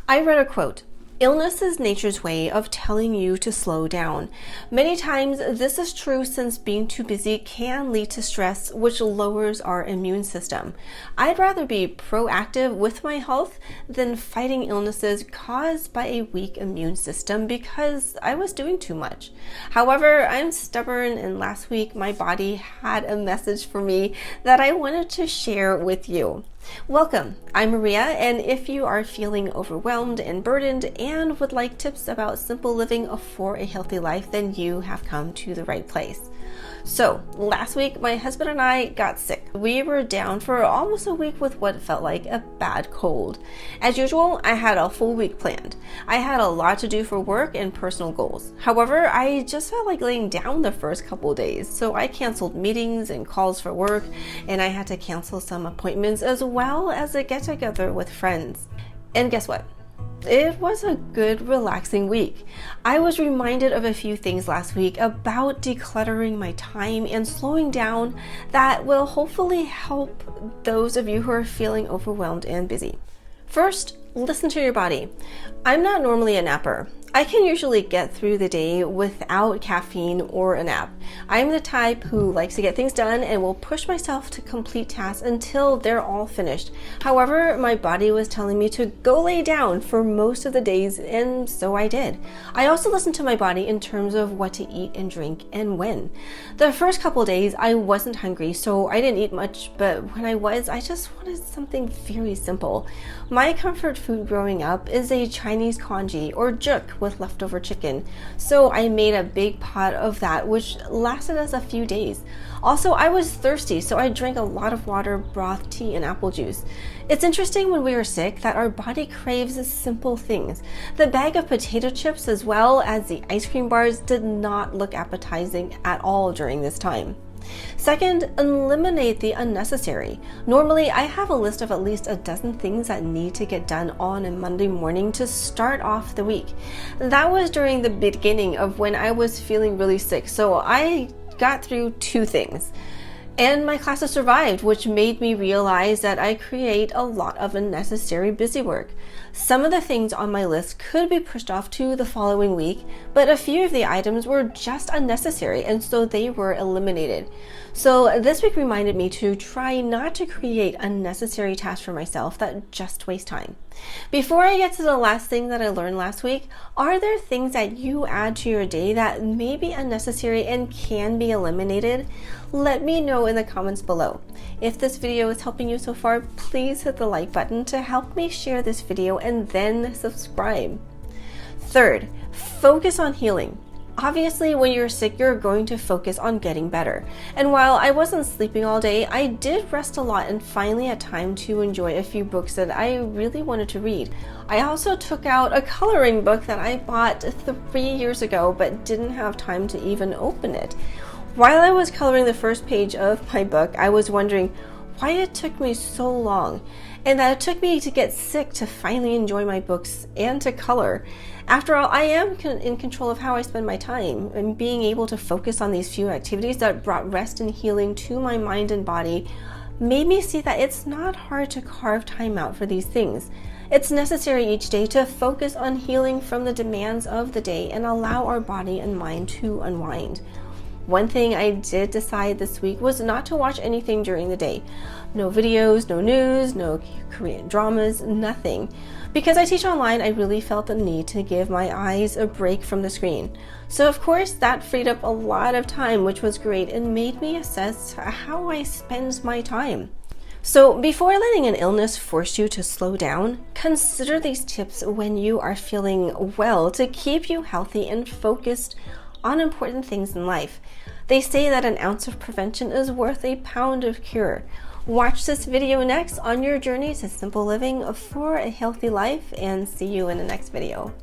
I read a quote: "Illness is nature's way of telling you to slow down." Many times this is true, since being too busy can lead to stress, which lowers our immune system. I'd rather be proactive with my health than fighting illnesses caused by a weak immune system because I was doing too much. However, I'm stubborn, and last week my body had a message for me that I wanted to share with you. Welcome, I'm Maria, and if you are feeling overwhelmed and burdened and would like tips about simple living for a healthy life, then you have come to the right place. So, last week my husband and I got sick. We were down for almost a week with what felt like a bad cold. As usual, I had a full week planned. I had a lot to do for work and personal goals. However, I just felt like laying down the first couple days, so I canceled meetings and calls for work, and I had to cancel some appointments as well as a get-together with friends. And guess what? It was a good, relaxing week. I was reminded of a few things last week about decluttering my time and slowing down that will hopefully help those of you who are feeling overwhelmed and busy. First, listen to your body. I'm not normally a napper. I can usually get through the day without caffeine or a nap. I'm the type who likes to get things done and will push myself to complete tasks until they're all finished. However, my body was telling me to go lay down for most of the days, and so I did. I also listened to my body in terms of what to eat and drink and when. The first couple days I wasn't hungry, so I didn't eat much, but when I was, I just wanted something very simple. My comfort food growing up is a Chinese congee or juk with leftover chicken, so I made a big pot of that, which lasted us a few days. Also, I was thirsty, so I drank a lot of water, broth, tea, and apple juice. It's interesting when we are sick that our body craves simple things. The bag of potato chips as well as the ice cream bars did not look appetizing at all during this time. Second, eliminate the unnecessary. Normally, I have a list of at least a dozen things that need to get done on a Monday morning to start off the week. That was during the beginning of when I was feeling really sick, so I got through 2 things. And my classes survived, which made me realize that I create a lot of unnecessary busy work. Some of the things on my list could be pushed off to the following week, but a few of the items were just unnecessary, and so they were eliminated. So this week reminded me to try not to create unnecessary tasks for myself that just waste time. Before I get to the last thing that I learned last week, are there things that you add to your day that may be unnecessary and can be eliminated? Let me know in the comments below. If this video is helping you so far, please hit the like button to help me share this video and then subscribe. Third, focus on healing. Obviously, when you're sick, you're going to focus on getting better. And while I wasn't sleeping all day, I did rest a lot and finally had time to enjoy a few books that I really wanted to read. I also took out a coloring book that I bought 3 years ago but didn't have time to even open it. While I was coloring the first page of my book, I was wondering why it took me so long, and that it took me to get sick to finally enjoy my books and to color. After all, I am in control of how I spend my time, and being able to focus on these few activities that brought rest and healing to my mind and body made me see that it's not hard to carve time out for these things. It's necessary each day to focus on healing from the demands of the day and allow our body and mind to unwind. One thing I did decide this week was not to watch anything during the day. No videos, no news, no Korean dramas, nothing. Because I teach online, I really felt the need to give my eyes a break from the screen. So of course, that freed up a lot of time, which was great and made me assess how I spend my time. So before letting an illness force you to slow down, consider these tips when you are feeling well to keep you healthy and focused on important things in life. They say that an ounce of prevention is worth a pound of cure. Watch this video next on your journey to simple living for a healthy life, and see you in the next video.